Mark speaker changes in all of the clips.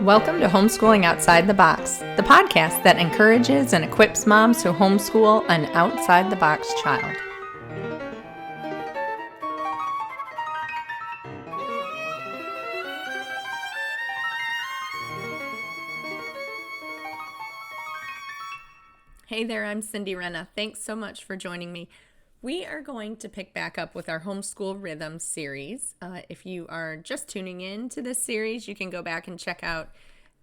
Speaker 1: Welcome to Homeschooling Outside the Box, the podcast that encourages and equips moms to homeschool an outside-the-box child. Hey there, I'm Cindy Renna. Thanks so much for joining me. We are going to pick back up with our Homeschool Rhythm series. If you are just tuning in to this series, you can go back and check out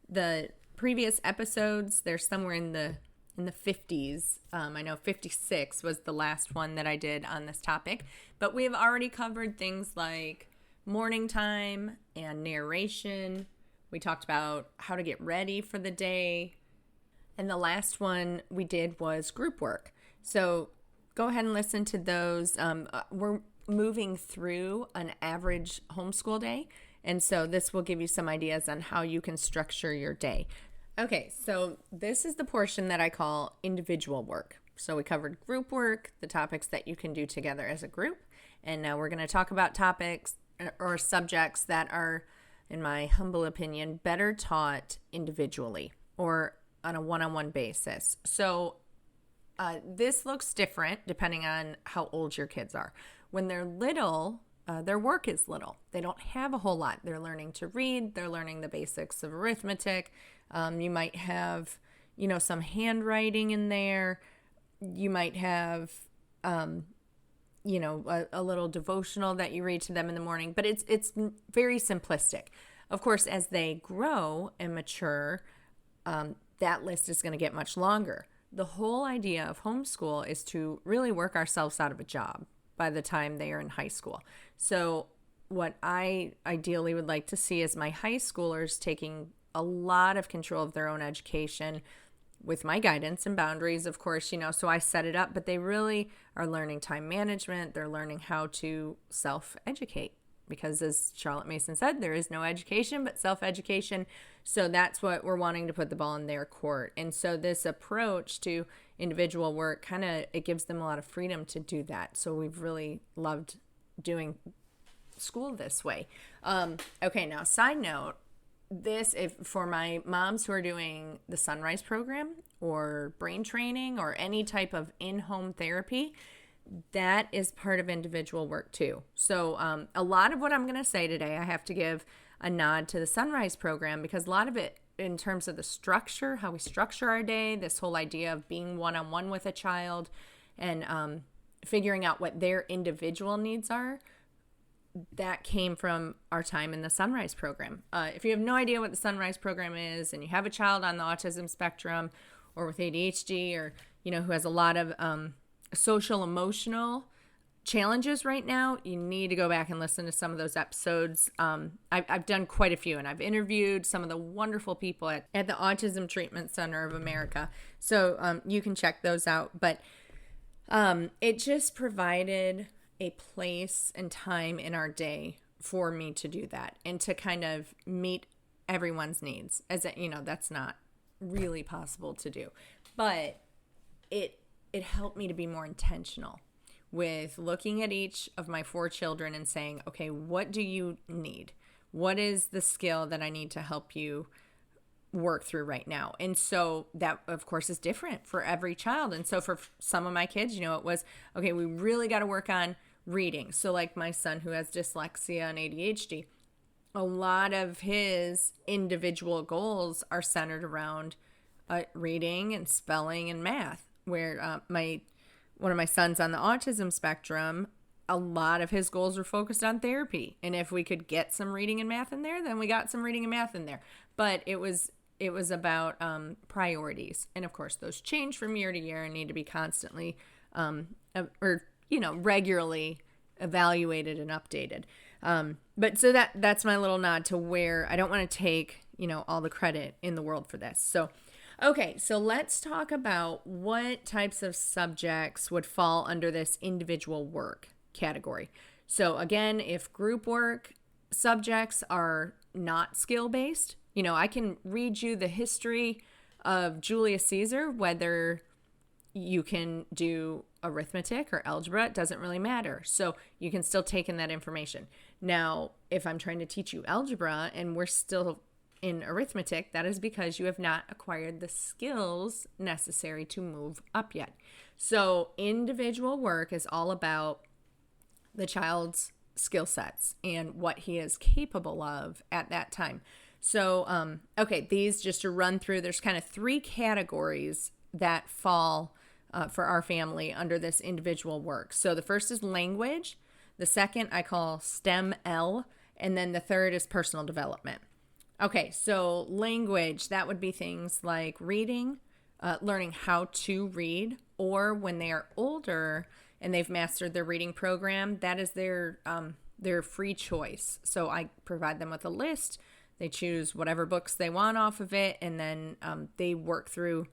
Speaker 1: the previous episodes. They're somewhere in the 50s. I know 56 was the last one that I did on this topic, but we have already covered things like morning time and narration. We talked about how to get ready for the day. And the last one we did was group work. So go ahead and listen to those. We're moving through an average homeschool day, and so this will give you some ideas on how you can structure your day. Okay, so this is the portion that I call individual work. So we covered group work, the topics that you can do together as a group, and now we're going to talk about topics or subjects that are, in my humble opinion, better taught individually or on a one-on-one basis. So this looks different depending on how old your kids are. When they're little, their work is little. They don't have a whole lot. They're learning to read. They're learning the basics of arithmetic. You might have, some handwriting in there. You might have, a little devotional that you read to them in the morning. But it's very simplistic. Of course, as they grow and mature, that list is going to get much longer. The whole idea of homeschool is to really work ourselves out of a job by the time they are in high school. So what I ideally would like to see is my high schoolers taking a lot of control of their own education with my guidance and boundaries, of course, so I set it up, but they really are learning time management. They're learning how to self-educate. Because as Charlotte Mason said, there is no education but self-education. So that's what we're wanting to put the ball in their court. And so this approach to individual work it gives them a lot of freedom to do that. So we've really loved doing school this way. Okay, now side note, if for my moms who are doing the Sunrise program or brain training or any type of in-home therapy, that is part of individual work too. So a lot of what I'm going to say today, I have to give a nod to the Sunrise program because a lot of it in terms of the structure, how we structure our day, this whole idea of being one-on-one with a child and figuring out what their individual needs are, that came from our time in the Sunrise program. If you have no idea what the Sunrise program is and you have a child on the autism spectrum or with ADHD or, who has a lot of social emotional challenges right now, you need to go back and listen to some of those episodes. I've done quite a few, and I've interviewed some of the wonderful people at the Autism Treatment Center of America. So you can check those out. But it just provided a place and time in our day for me to do that and to kind of meet everyone's needs. As that's not really possible to do, but it helped me to be more intentional with looking at each of my 4 children and saying, okay, what do you need? What is the skill that I need to help you work through right now? And so that, of course, is different for every child. And so for some of my kids, it was, okay, we really got to work on reading. So like my son who has dyslexia and ADHD, a lot of his individual goals are centered around reading and spelling and math. Where one of my sons on the autism spectrum, a lot of his goals were focused on therapy. And if we could get some reading and math in there, then we got some reading and math in there. But it was about priorities. And of course, those change from year to year and need to be constantly regularly evaluated and updated. But so that's my little nod to where I don't want to take, all the credit in the world for this. Okay, so let's talk about what types of subjects would fall under this individual work category. So again, if group work subjects are not skill-based, I can read you the history of Julius Caesar, whether you can do arithmetic or algebra, it doesn't really matter. So you can still take in that information. Now, if I'm trying to teach you algebra and we're still in arithmetic, that is because you have not acquired the skills necessary to move up yet. So individual work is all about the child's skill sets and what he is capable of at that time. So, okay, these just to run through, there's kind of 3 categories that fall for our family under this individual work. So the first is language. The second I call STEM L, and then the third is personal development. Okay, so language, that would be things like reading, learning how to read, or when they are older and they've mastered their reading program, that is their free choice. So I provide them with a list. They choose whatever books they want off of it, and then they work through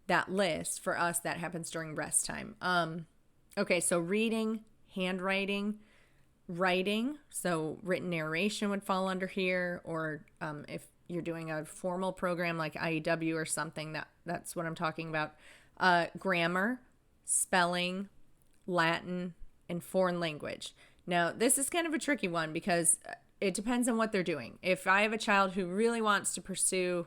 Speaker 1: that list. For us, that happens during rest time. Okay, so reading, handwriting, writing, so written narration would fall under here, or if you're doing a formal program like IEW or something, that's what I'm talking about. Grammar, spelling, Latin, and foreign language. Now, this is kind of a tricky one because it depends on what they're doing. If I have a child who really wants to pursue,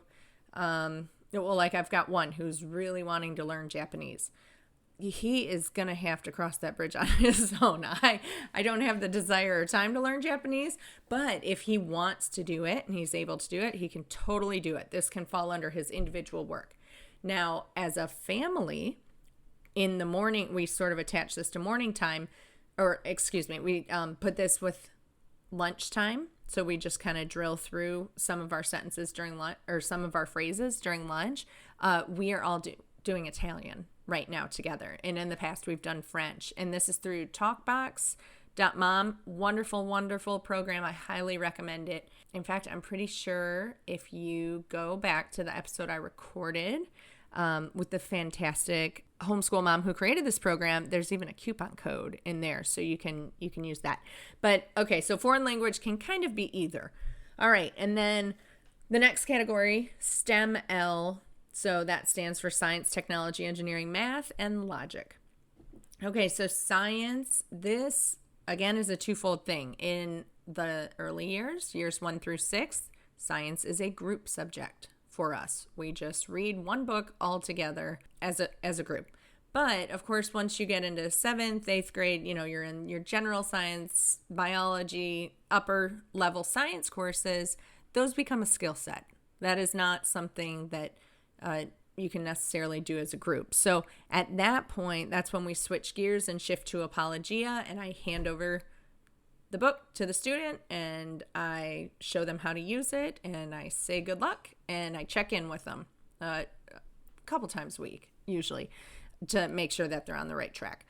Speaker 1: like I've got one who's really wanting to learn Japanese, he is going to have to cross that bridge on his own. I don't have the desire or time to learn Japanese, but if he wants to do it and he's able to do it, he can totally do it. This can fall under his individual work. Now, as a family, in the morning, we sort of attach this to morning time, we put this with lunchtime. So we just kind of drill through some of our sentences during lunch, or some of our phrases during lunch. We are all doing Italian right now together. And in the past, we've done French. And this is through Talkbox.mom. Wonderful, wonderful program. I highly recommend it. In fact, I'm pretty sure if you go back to the episode I recorded with the fantastic homeschool mom who created this program, there's even a coupon code in there, so you can use that. But okay, so foreign language can kind of be either. All right, and then the next category, STEM L. So that stands for science, technology, engineering, math, and logic. Okay, so science, this again is a twofold thing. In the early years 1 through 6, science is a group subject for us. We just read one book all together as a group. But of course, once you get into 7th, 8th grade, you're in your general science, biology, upper level science courses, those become a skill set. That is not something that you can necessarily do as a group. So at that point, that's when we switch gears and shift to apologia, and I hand over the book to the student and I show them how to use it, and I say good luck, and I check in with them a couple times a week, usually, to make sure that they're on the right track.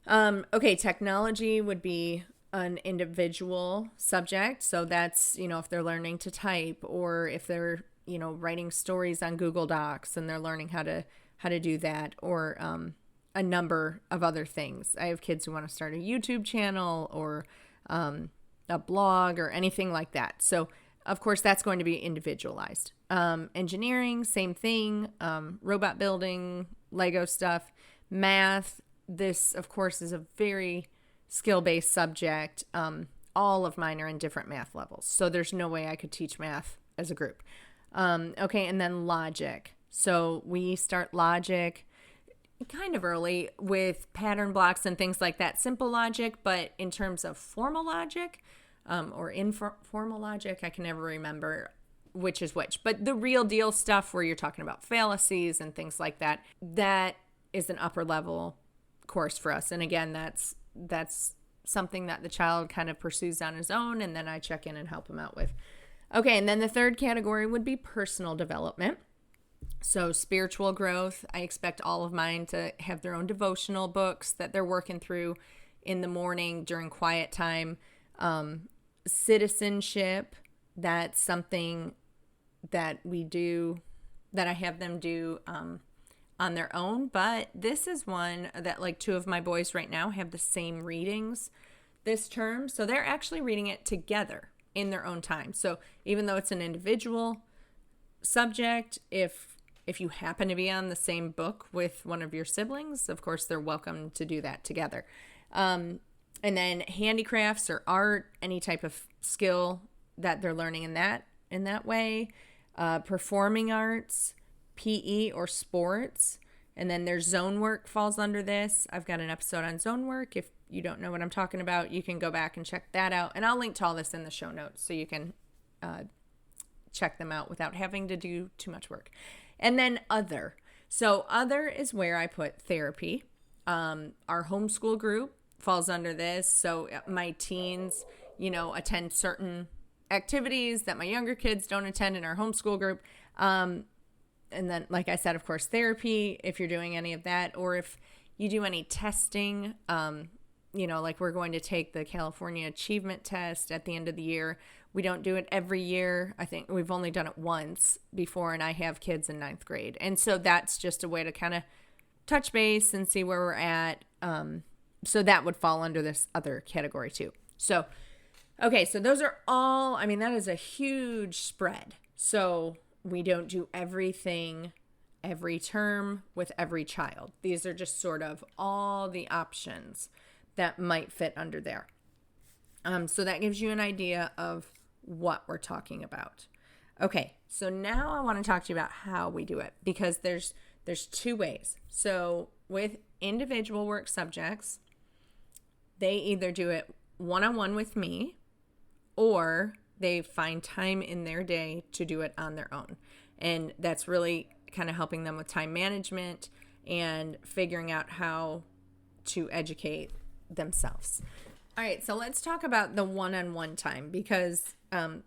Speaker 1: Okay, technology would be an individual subject. So that's, if they're learning to type, or if they're, writing stories on Google Docs and they're learning how to do that, or a number of other things. I have kids who want to start a YouTube channel or a blog or anything like that. So of course that's going to be individualized. Engineering, same thing. Robot building, Lego stuff. Math, this of course is a very skill-based subject. All of mine are in different math levels, so there's no way I could teach math as a group. Okay, and then logic. So we start logic kind of early with pattern blocks and things like that. Simple logic, but in terms of formal logic or informal logic, I can never remember which is which. But the real deal stuff where you're talking about fallacies and things like that, that is an upper level course for us. And again, that's something that the child kind of pursues on his own, and then I check in and help him out with. Okay, and then the third category would be personal development. So spiritual growth, I expect all of mine to have their own devotional books that they're working through in the morning during quiet time. Citizenship, that's something that we do, that I have them do on their own. But this is one that, like, 2 of my boys right now have the same readings this term. So they're actually reading it together in their own time. So even though it's an individual subject, if you happen to be on the same book with one of your siblings, of course, they're welcome to do that together. And then handicrafts or art, any type of skill that they're learning in that way. performing arts, PE or sports. And then there's zone work falls under this. I've got an episode on zone work. If you don't know what I'm talking about, you can go back and check that out. And I'll link to all this in the show notes so you can check them out without having to do too much work. And then other. So other is where I put therapy. Our homeschool group falls under this. So my teens, attend certain activities that my younger kids don't attend in our homeschool group. And then, like I said, of course, therapy, if you're doing any of that, or if you do any testing, like we're going to take the California Achievement Test at the end of the year. We don't do it every year. I think we've only done it once before, and I have kids in 9th grade. And so that's just a way to kind of touch base and see where we're at. So that would fall under this other category too. So, okay, so those are all, that is a huge spread. So we don't do everything every term with every child. These are just sort of all the options that might fit under there. So that gives you an idea of what we're talking about. Okay, so now I want to talk to you about how we do it, because there's two ways. So with individual work subjects, they either do it one-on-one with me, or they find time in their day to do it on their own. And that's really kind of helping them with time management and figuring out how to educate themselves. All right, so let's talk about the one-on-one time, because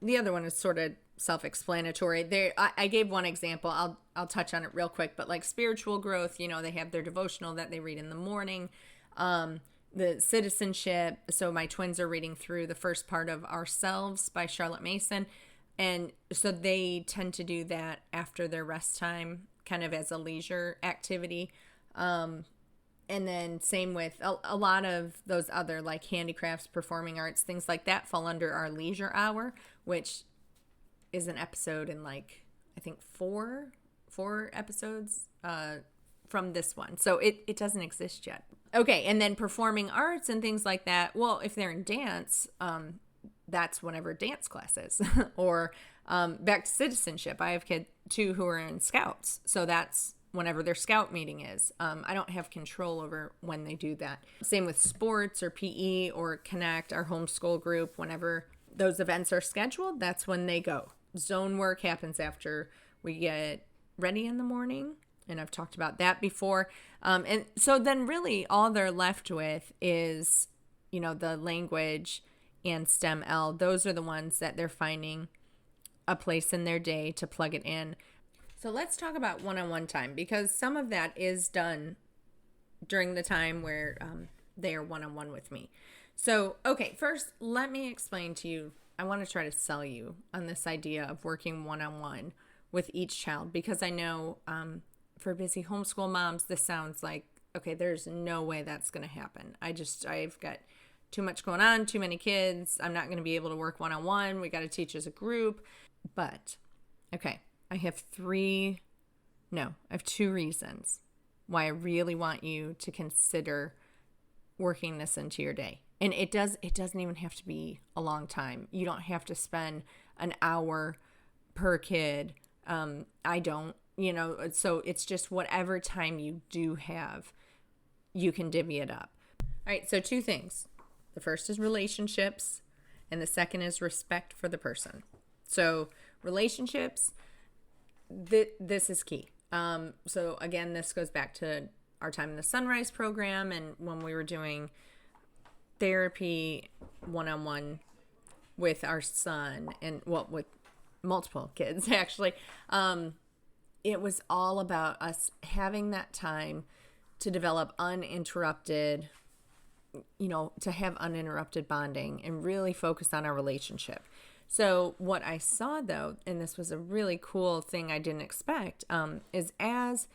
Speaker 1: the other one is sort of self-explanatory. I gave one example. I'll touch on it real quick, but like spiritual growth, they have their devotional that they read in the morning. The citizenship. So my twins are reading through the first part of Ourselves by Charlotte Mason. And so they tend to do that after their rest time, kind of as a leisure activity. And then same with a lot of those other like handicrafts, performing arts, things like that fall under our leisure hour, which is an episode in I think four episodes from this one. So it doesn't exist yet. Okay, and then performing arts and things like that. Well, if they're in dance, that's whenever dance class is. Or back to citizenship. I have kids too who are in scouts. So that's whenever their scout meeting is. I don't have control over when they do that. Same with sports or PE or Connect, our homeschool group. Whenever those events are scheduled, that's when they go. Zone work happens after we get ready in the morning. And I've talked about that before. And so then really all they're left with is, the language and STEM L. Those are the ones that they're finding a place in their day to plug it in. So let's talk about one-on-one time, because some of that is done during the time where they are one-on-one with me. So, okay, first let me explain to you. I want to try to sell you on this idea of working one-on-one with each child, because I know for busy homeschool moms, this sounds like, okay, there's no way that's going to happen. I've got too much going on, too many kids. I'm not going to be able to work one-on-one. We got to teach as a group. But, okay, I have two reasons why I really want you to consider working this into your day. And it doesn't even have to be a long time. You don't have to spend an hour per kid. I don't. So it's just whatever time you do have, you can divvy it up. All right, so two things. The first is relationships, and the second is respect for the person. So relationships, this is key. So again, this goes back to our time in the Sunrise program and when we were doing therapy one-on-one with our son, and with multiple kids actually. It was all about us having that time to develop uninterrupted, to have uninterrupted bonding and really focus on our relationship. So what I saw though, and this was a really cool thing I didn't expect, is as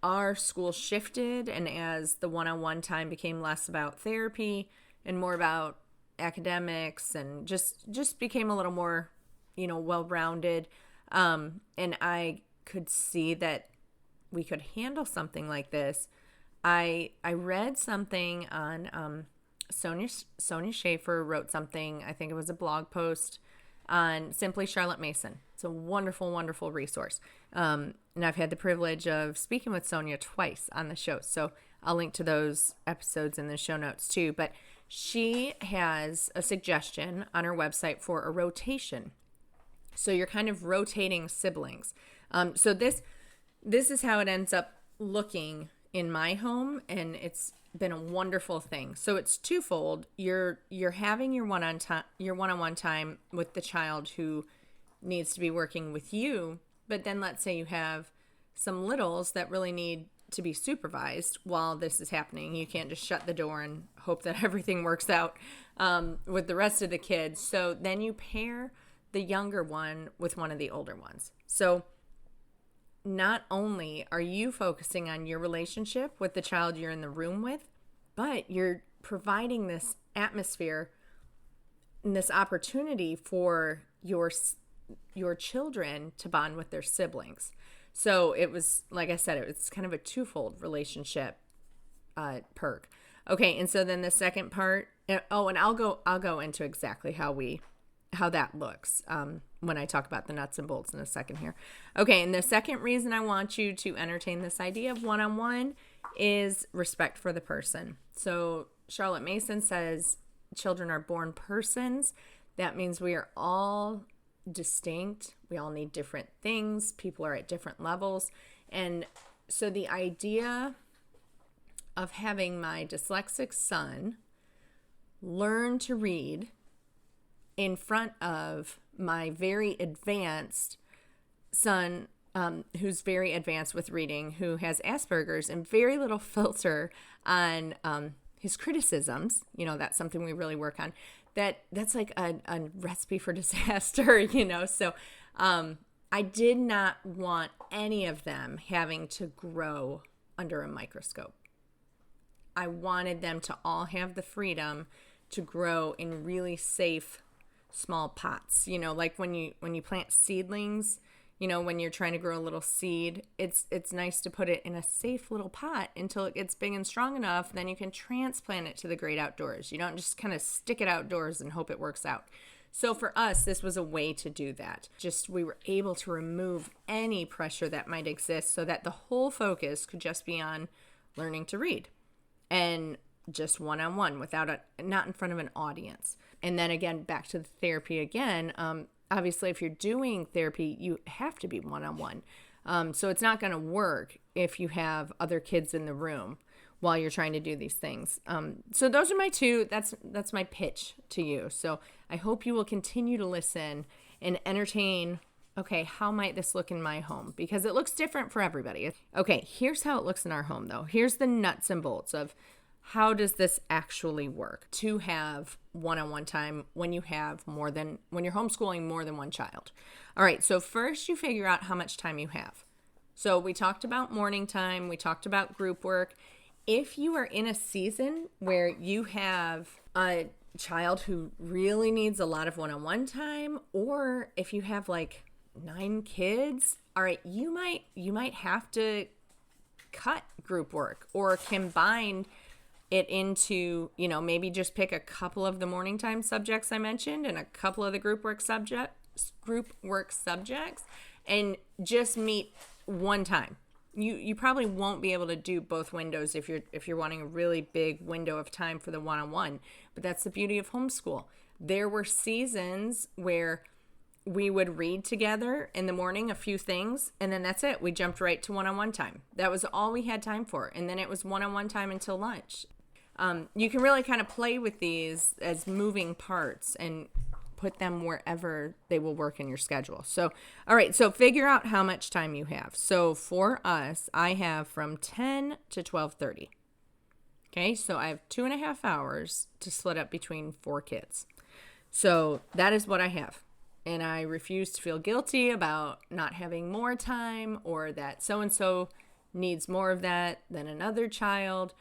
Speaker 1: our school shifted and as the one-on-one time became less about therapy and more about academics and just became a little more, well-rounded. And I could see that we could handle something like this. I read something on Sonia Schaefer wrote something, I think it was a blog post on Simply Charlotte Mason. It's a wonderful, wonderful resource. And I've had the privilege of speaking with Sonia twice on the show. So I'll link to those episodes in the show notes too. But she has a suggestion on her website for a rotation. So you're kind of rotating siblings. So this is how it ends up looking in my home, and it's been a wonderful thing. So it's twofold. You're having your one-on-one time with the child who needs to be working with you, but then let's say you have some littles that really need to be supervised while this is happening. You can't just shut the door and hope that everything works out with the rest of the kids. So then you pair the younger one with one of the older ones. So not only are you focusing on your relationship with the child you're in the room with, but you're providing this atmosphere and this opportunity for your children to bond with their siblings. So it was, like I said, it's kind of a twofold relationship perk. Okay, and so then the second part, and I'll go into exactly how that looks when I talk about the nuts and bolts in a second here. Okay, and the second reason I want you to entertain this idea of one-on-one is respect for the person. So Charlotte Mason says children are born persons. That means we are all distinct. We all need different things. People are at different levels. And so the idea of having my dyslexic son learn to read in front of my very advanced son, who's very advanced with reading, who has Asperger's and very little filter on his criticisms, that's something we really work on. That's like a recipe for disaster, So I did not want any of them having to grow under a microscope. I wanted them to all have the freedom to grow in really safe small pots, like when you plant seedlings, when you're trying to grow a little seed, it's nice to put it in a safe little pot until it gets big and strong enough. Then you can transplant it to the great outdoors. You don't just kind of stick it outdoors and hope it works out. So for us, this was a way to do that. Just we were able to remove any pressure that might exist so that the whole focus could just be on learning to read and just one-on-one not in front of an audience. And then again, back to the therapy again. Obviously, if you're doing therapy, you have to be one-on-one. So it's not going to work if you have other kids in the room while you're trying to do these things. So those are my two. That's my pitch to you. So I hope you will continue to listen and entertain. Okay, how might this look in my home? Because it looks different for everybody. Okay, here's how it looks in our home, though. Here's the nuts and bolts of how does this actually work to have one-on-one time when you're homeschooling more than one child. All right, so first you figure out how much time you have. So we talked about morning time, we talked about group work. If you are in a season where you have a child who really needs a lot of one-on-one time, or if you have like 9 kids, all right, you might have to cut group work or combine it into, maybe just pick a couple of the morning time subjects I mentioned and a couple of the group work subjects and just meet one time. You probably won't be able to do both windows if you're wanting a really big window of time for the one-on-one, but that's the beauty of homeschool. There were seasons where we would read together in the morning a few things, and then that's it. We jumped right to one-on-one time. That was all we had time for, and then it was one-on-one time until lunch. You can really kind of play with these as moving parts and put them wherever they will work in your schedule. So, all right, so figure out how much time you have. So for us, I have from 10 to 12:30. Okay, so I have 2.5 hours to split up between 4 kids. So that is what I have. And I refuse to feel guilty about not having more time or that so-and-so needs more of that than another child.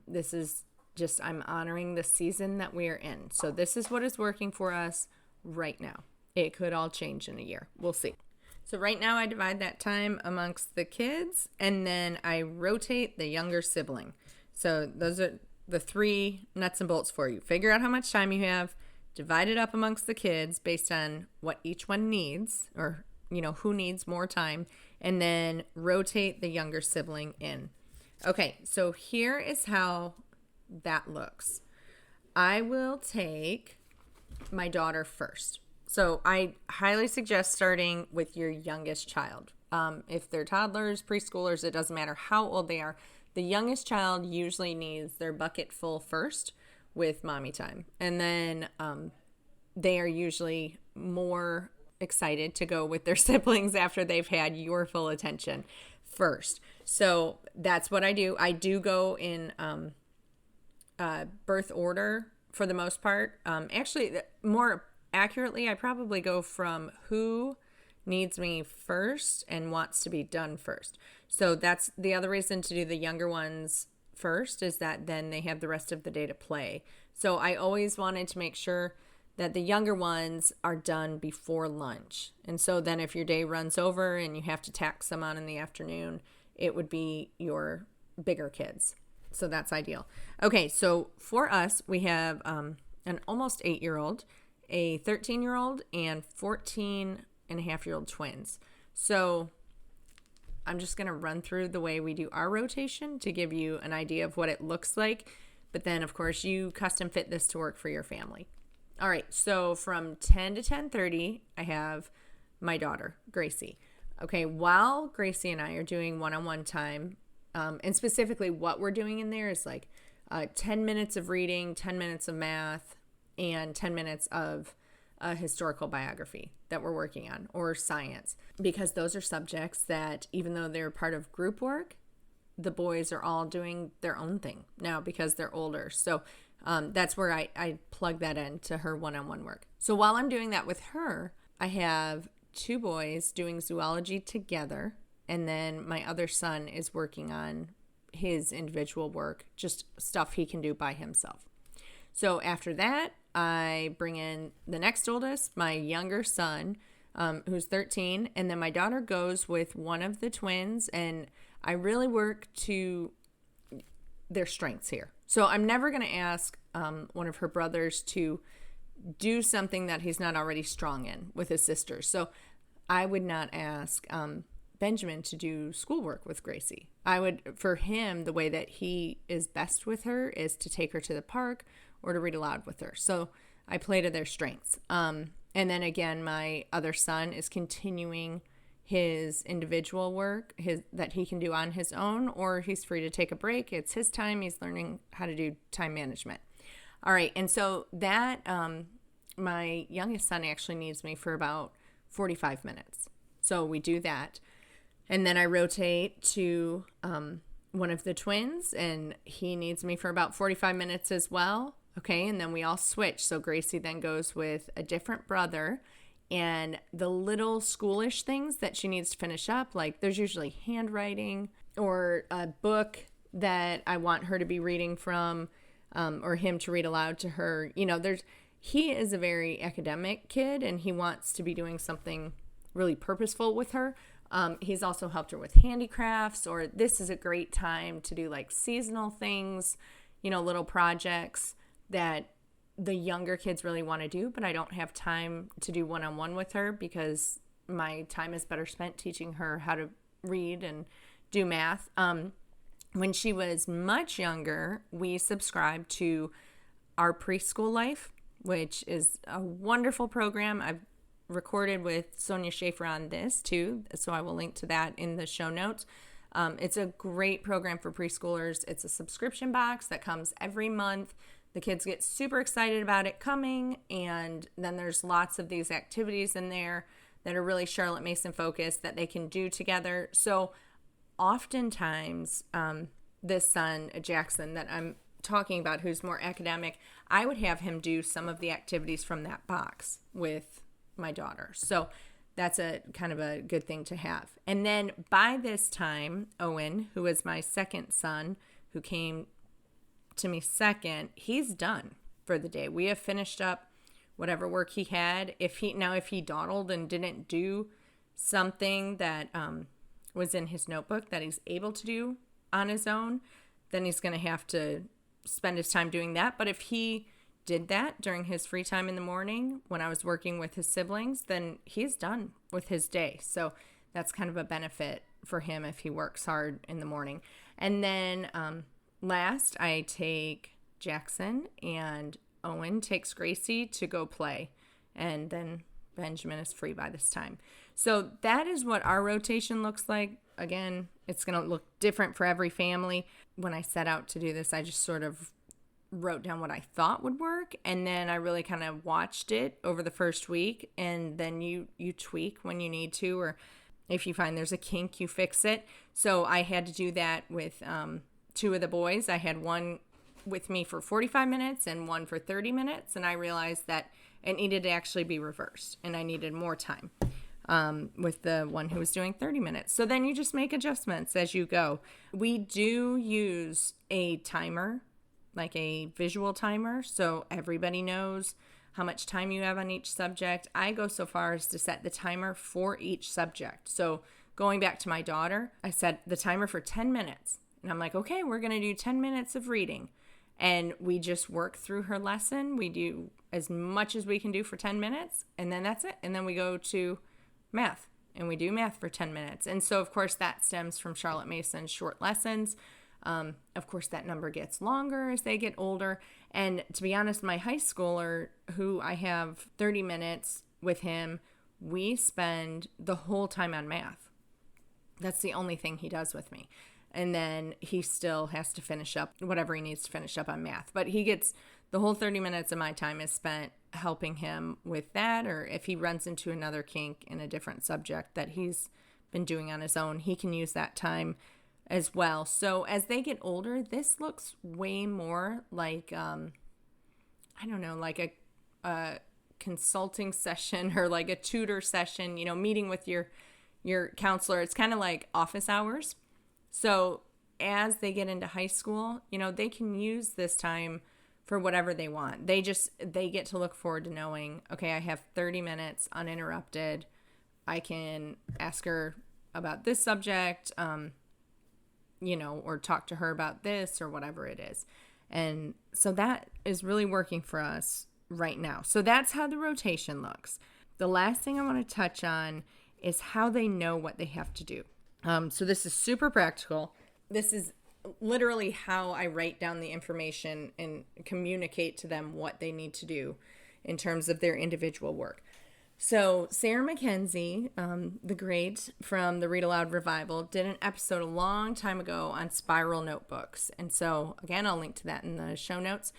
Speaker 1: This is just, I'm honoring the season that we are in. So this is what is working for us right now. It could all change in a year. We'll see. So right now I divide that time amongst the kids and then I rotate the younger sibling. So those are the 3 nuts and bolts for you. Figure out how much time you have, divide it up amongst the kids based on what each one needs, or, who needs more time, and then rotate the younger sibling in. Okay, so here is how that looks. I will take my daughter first. So I highly suggest starting with your youngest child. If they're toddlers, preschoolers, it doesn't matter how old they are. The youngest child usually needs their bucket full first with mommy time. And then they are usually more excited to go with their siblings after they've had your full attention first. So that's what I do. I do go in birth order for the most part. Actually, more accurately, I probably go from who needs me first and wants to be done first. So that's the other reason to do the younger ones first, is that then they have the rest of the day to play. So I always wanted to make sure that the younger ones are done before lunch. And so then if your day runs over and you have to tack some on in the afternoon, it would be your bigger kids. So that's ideal. Okay, so for us, we have an almost 8-year-old, a 13-year-old, and 14-and-a-half-year-old twins. So I'm just going to run through the way we do our rotation to give you an idea of what it looks like. But then, of course, you custom fit this to work for your family. All right, so from 10 to 10:30, I have my daughter, Gracie. Okay, while Gracie and I are doing one-on-one time, and specifically what we're doing in there is like 10 minutes of reading, 10 minutes of math, and 10 minutes of a historical biography that we're working on, or science, because those are subjects that, even though they're part of group work, the boys are all doing their own thing now because they're older. So that's where I plug that into her one-on-one work. So while I'm doing that with her, I have 2 boys doing zoology together, and then my other son is working on his individual work, just stuff he can do by himself. So after that, I bring in the next oldest, my younger son, who's 13, and then my daughter goes with one of the twins, and I really work to their strengths here. So I'm never going to ask one of her brothers to do something that he's not already strong in with his sisters. So I would not ask Benjamin to do schoolwork with Gracie. I would, for him, the way that he is best with her is to take her to the park or to read aloud with her. So I play to their strengths. And then again, my other son is continuing his individual work that he can do on his own, or he's free to take a break. It's his time. He's learning how to do time management. All right. And so that my youngest son actually needs me for about 45 minutes. So we do that. And then I rotate to one of the twins, and he needs me for about 45 minutes as well. Okay. And then we all switch. So Gracie then goes with a different brother. And the little schoolish things that she needs to finish up, like there's usually handwriting or a book that I want her to be reading from, or him to read aloud to her. He is a very academic kid, and he wants to be doing something really purposeful with her. He's also helped her with handicrafts, or this is a great time to do like seasonal things, little projects that the younger kids really want to do, but I don't have time to do one-on-one with her because my time is better spent teaching her how to read and do math. When she was much younger, we subscribed to Our Preschool Life, which is a wonderful program. I've recorded with Sonia Schaefer on this too, so I will link to that in the show notes. It's a great program for preschoolers. It's a subscription box that comes every month. The kids get super excited about it coming, and then there's lots of these activities in there that are really Charlotte Mason focused that they can do together. So oftentimes, this son, Jackson, that I'm talking about, who's more academic, I would have him do some of the activities from that box with my daughter. So that's a kind of a good thing to have. And then by this time, Owen, who is my second son, who came to me second, he's done for the day. We have finished up whatever work he had. If he dawdled and didn't do something that was in his notebook that he's able to do on his own, then he's going to have to spend his time doing that. But if he did that during his free time in the morning when I was working with his siblings, then he's done with his day. So that's kind of a benefit for him if he works hard in the morning. And then last, I take Jackson, and Owen takes Gracie to go play. And then Benjamin is free by this time. So that is what our rotation looks like. Again, it's going to look different for every family. When I set out to do this, I just sort of wrote down what I thought would work, and then I really kind of watched it over the first week, and then you tweak when you need to, or if you find there's a kink, you fix it. So I had to do that with 2 of the boys. I had one with me for 45 minutes and one for 30 minutes, and I realized that it needed to actually be reversed, and I needed more time with the one who was doing 30 minutes. So then you just make adjustments as you go. We do use a timer, like a visual timer, so everybody knows how much time you have on each subject. I go so far as to set the timer for each subject. So going back to my daughter, I set the timer for 10 minutes. And I'm like, okay, we're going to do 10 minutes of reading. And we just work through her lesson. We do as much as we can do for 10 minutes, and then that's it. And then we go to math, and we do math for 10 minutes. And so, of course, that stems from Charlotte Mason's short lessons. Of course, that number gets longer as they get older. And to be honest, my high schooler, who I have 30 minutes with him, we spend the whole time on math. That's the only thing he does with me. And then he still has to finish up whatever he needs to finish up on math. But he gets the whole 30 minutes of my time is spent helping him with that. Or if he runs into another kink in a different subject that he's been doing on his own, he can use that time as well. So as they get older, this looks way more like, like a consulting session or like a tutor session, meeting with your counselor. It's kind of like office hours. So as they get into high school, they can use this time for whatever they want. They get to look forward to knowing, okay, I have 30 minutes uninterrupted. I can ask her about this subject, or talk to her about this or whatever it is. And so that is really working for us right now. So that's how the rotation looks. The last thing I want to touch on is how they know what they have to do. So this is super practical. This is literally how I write down the information and communicate to them what they need to do in terms of their individual work. So Sarah Mackenzie, the great from the Read Aloud Revival, did an episode a long time ago on spiral notebooks. And so, again, I'll link to that in the show notes.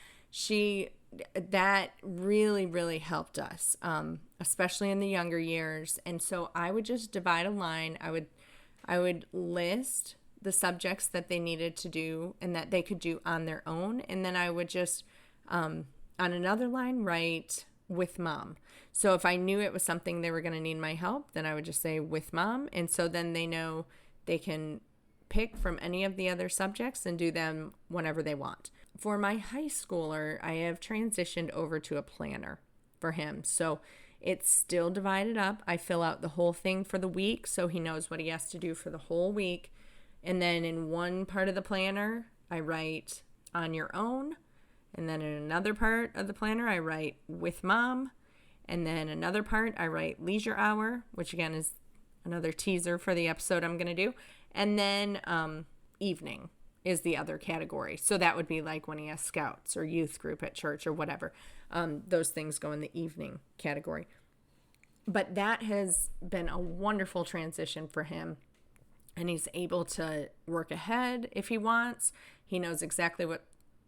Speaker 1: That really, really helped us, especially in the younger years. And so I would just divide a line. I would list the subjects that they needed to do and that they could do on their own. And then I would just, on another line, write with mom. So if I knew it was something they were going to need my help, then I would just say with mom. And so then they know they can pick from any of the other subjects and do them whenever they want. For my high schooler, I have transitioned over to a planner for him. So it's still divided up. I fill out the whole thing for the week so he knows what he has to do for the whole week. And then in one part of the planner, I write on your own. And then in another part of the planner, I write with mom. And then another part, I write leisure hour, which again is another teaser for the episode I'm going to do. And then evening is the other category. So that would be like when he has scouts or youth group at church or whatever. Those things go in the evening category. But that has been a wonderful transition for him. And he's able to work ahead if he wants. He knows exactly what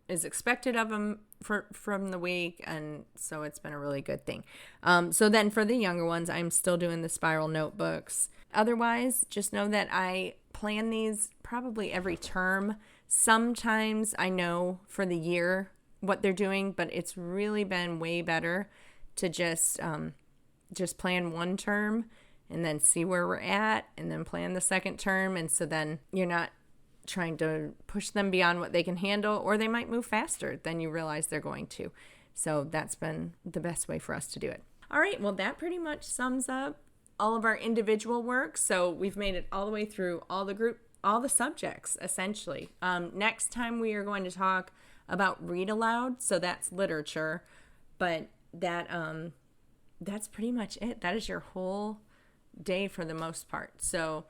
Speaker 1: is expected of him from the week. And so it's been a really good thing. So then for the younger ones, I'm still doing the spiral notebooks. Otherwise, just know that I plan these probably every term. Sometimes I know for the year what they're doing, but it's really been way better to just plan one term and then see where we're at and then plan the second term. And so then you're not trying to push them beyond what they can handle, or they might move faster than you realize they're going to. So that's been the best way for us to do it. All right, well, that pretty much sums up all of our individual work. So we've made it all the way through all the subjects, essentially. Next time we are going to talk about read aloud, so that's literature, but that's pretty much it. That is your whole day for the most part. So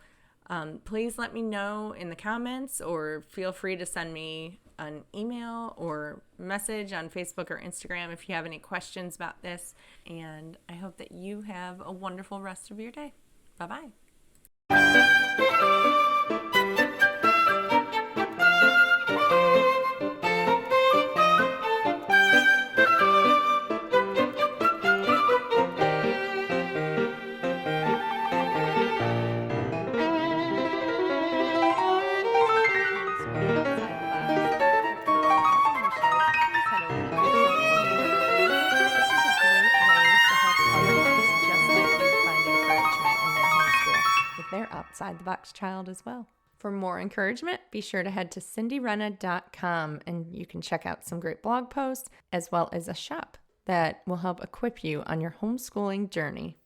Speaker 1: please let me know in the comments, or feel free to send me an email or message on Facebook or Instagram if you have any questions about this. And I hope that you have a wonderful rest of your day. Bye-bye. Their outside the box child as well. For more encouragement, be sure to head to cindyrenna.com and you can check out some great blog posts as well as a shop that will help equip you on your homeschooling journey.